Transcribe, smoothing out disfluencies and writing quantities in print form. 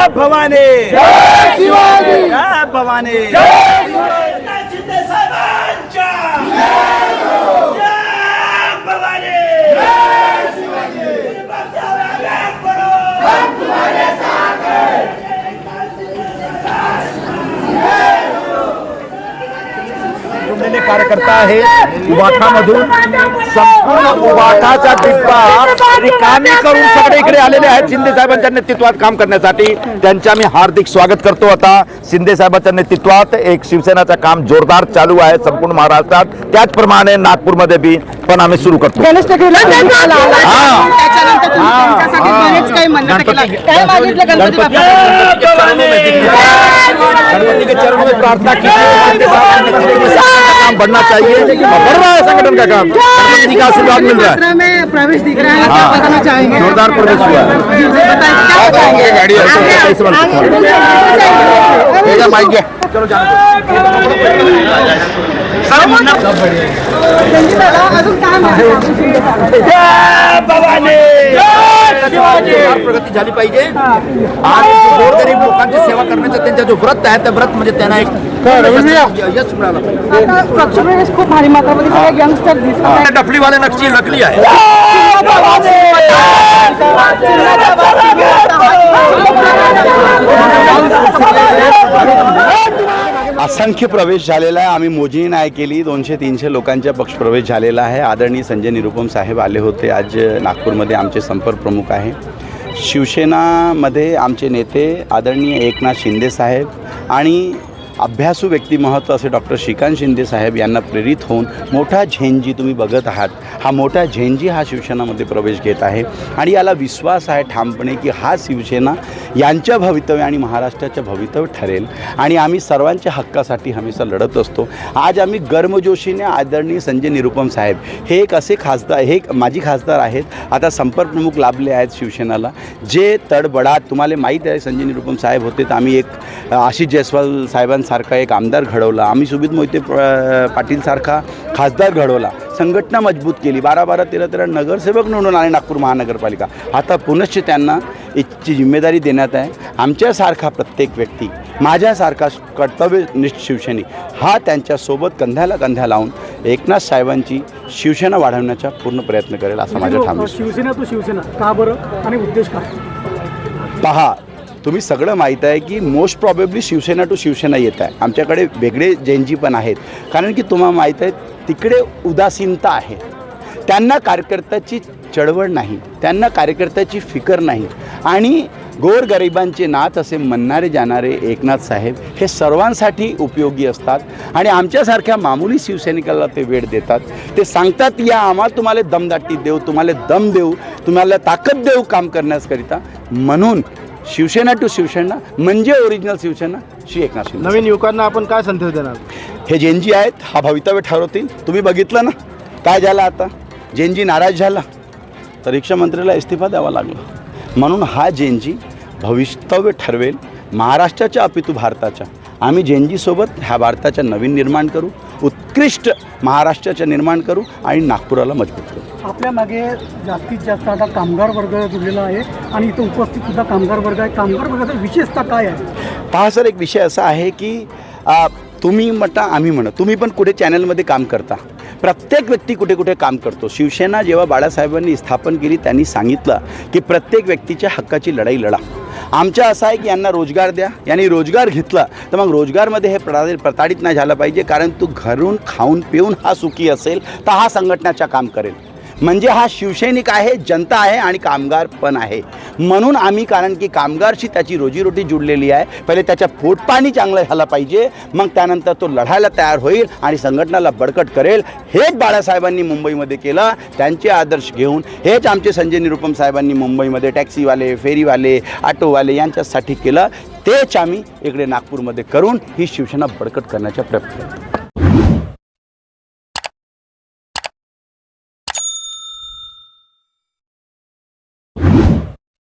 जय भवानी, जय शिवाजी, जय भवानी, शिंदे साहेबांच्या जय भवानी, जय शिवाजी, हम तुम्हारे साथ हैं। जुळलेले कार्यकर्ता आहे उबाठामधून संपूर्ण उबाठाचा डिब्बा रिकामी करून सगळे इकडे आलेले आहेत शिंदे साहेबांच्या नेतृत्वात काम करण्यासाठी। त्यांचे आम्ही हार्दिक स्वागत करतो। आता शिंदे साहेबांच्या नेतृत्वात एक शिवसेनाचं काम जोरदार चालू आहे संपूर्ण महाराष्ट्रात, त्याचप्रमाणे नागपूरमध्ये बी पण आम्ही सुरू करतो। गणपति के चरणों में प्रार्थना की काम बढ़ना चाहिए, बढ़ रहा है संगठन का काम, गणपति जी का आशीर्वाद मिल रहा है। में प्रवेश दिख रहा है, क्या बताना चाहेंगे? जोरदार प्रवेश हुआ है। चलो प्रगती झाली पाहिजे। आज गोरगरीब लोकांची सेवा करण्याचं त्यांचा जो व्रत आहे, त्या व्रत म्हणजे त्यांना एक यश मिळालं। खूप भारी मात्रामध्ये सगळे यंगस्टर दिसतात। डफली वाले नकली आहे। असंख्य प्रवेश झालेला आहे, आम्ही मोजणी नाही केली, 200-300 लोकांचा पक्ष प्रवेश झालेला आहे। आदरणीय संजय निरुपम साहेब आले होते आज नागपूरमध्ये, आमचे संपर्क प्रमुख आहे। शिवसेनामध्ये आमचे नेते आदरणीय एकनाथ शिंदे साहेब आणि अभ्यासू व्यक्तिमत्व असे डॉक्टर श्रीकांत शिंदे साहेब यांना प्रेरित होऊन मोठा झेंजी तुम्ही बघत आहात, हा मोठा झेंजी हा शिवसेनामध्ये प्रवेश घेत आहे आणि याला विश्वास आहे ठामपणे की हा शिवसेना यांच्या भवितव्य आणि महाराष्ट्राच्या भवितव्य ठरेल आणि आम्ही सर्वांच्या हक्कासाठी हमेशा लढत असतो। आज आम्ही गर्मजोशीने आदरणीय संजय निरुपम साहेब हे एक असे खासदार, हे एक माजी खासदार आहेत, आता संपर्क प्रमुख लाभले आहेत शिवसेनाला, जे तडबडाट तुम्हाला माहीत आहे। संजय निरुपम साहेब होते तर आम्ही एक आशिष जयस्वाल साहेबांसारखा एक आमदार घडवला, आम्ही सुमित मोहिते पाटील सारखा खासदार घडवला, संघटना मजबूत केली, 12-12, 13-13 नगरसेवक निवडून आले नागपूर महानगरपालिका। आता पुनश्च त्यांना याची जिम्मेदारी देण्यात आहे। आमच्यासारखा प्रत्येक व्यक्ती, माझ्यासारखा कर्तव्यनिष्ठ शिवसैनिक हा त्यांच्यासोबत कंध्याला कंध्या लावून एकनाथ साहेबांची शिवसेना वाढवण्याचा पूर्ण प्रयत्न करेल असं माझ्या ठाम आहे। शिवसेना तो शिवसेना का बरं आणि उद्देश काय? पहा, तुम्ही सगळं माहीत आहे की most probably Shiv Sena to Shiv Sena येत आहे। आमच्याकडे वेगळे जैनजी पण आहेत, कारण की तुम्हाला माहीत आहे तिकडे उदासीनता आहे, त्यांना कार्यकर्त्याची चळवळ नाही, त्यांना कार्यकर्त्याची फिकर नाही आणि गोरगरिबांचे नाथ असे म्हणणारे जाणारे एकनाथ साहेब हे सर्वांसाठी उपयोगी असतात आणि आमच्यासारख्या मामुली शिवसैनिकाला ते वेळ देतात। ते सांगतात या आम्हाला तुम्हाला दमदाटी देऊ, तुम्हाला दम देऊ, तुम्हाला ताकद देऊ काम करण्याकरिता। म्हणून शिवसेना टू शिवसेना म्हणजे ओरिजिनल शिवसेना श्री एकनाथ शिंदे। नवीन युवकांना आपण काय संदेश देणार? हे जेनजी आहेत, हा भवितव्य ठरवतील। तुम्ही बघितलं ना काय झालं, आता जेनजी नाराज झाला तर रिक्षा मंत्रीला इस्तीफा द्यावा लागला। म्हणून हा जेनजी भवितव्य ठरवेल महाराष्ट्राच्या अपितू भारताच्या। आम्ही जेनजीसोबत ह्या भारताच्या नवीन निर्माण करू, उत्कृष्ट महाराष्ट्राचं निर्माण करू आणि नागपुराला मजबूत करू। आपल्या मागे जास्तीत जास्त आता कामगार वर्ग जुळलेला आहे आणि इथं उपस्थित सुद्धा कामगार वर्ग आहे। कामगार वर्गाची विशेषता काय आहे? पहा सर, एक विषय असा आहे की तुम्ही म्हणता आम्ही म्हणा, तुम्ही पण कुठे चॅनलमध्ये काम करता, प्रत्येक व्यक्ती कुठे कुठे काम करतो। शिवसेना जेव्हा बाळासाहेबांनी स्थापन केली त्यांनी सांगितलं की प्रत्येक व्यक्तीच्या हक्काची लढाई लढा। आमच्या असं आहे की यांना रोजगार द्या, यांनी रोजगार घेतला तर मग रोजगारमध्ये हे प्रताडित नाही झालं पाहिजे, कारण तू घरून खाऊन पिऊन हा सुखी असेल तर हा संघटनाचं काम करेल। म्हणजे हा शिवसैनिक आहे, जनता आहे आणि कामगार पण आहे। म्हणून आम्ही, कारण की कामगारशी त्याची रोजीरोटी जुडलेली आहे, पहिले त्याच्या पोटपाणी चांगलं झालं पाहिजे, मग त्यानंतर तो लढायला तयार होईल आणि संघटनाला बळकट करेल। हेच बाळासाहेबांनी मुंबईमध्ये केलं, त्यांचे आदर्श घेऊन हेच आमचे संजय निरुपम साहेबांनी मुंबईमध्ये टॅक्सीवाले, फेरीवाले, ऑटोवाले यांच्यासाठी केलं, तेच आम्ही इकडे नागपूरमध्ये करून ही शिवसेना बळकट करण्याचा प्रयत्न करतो।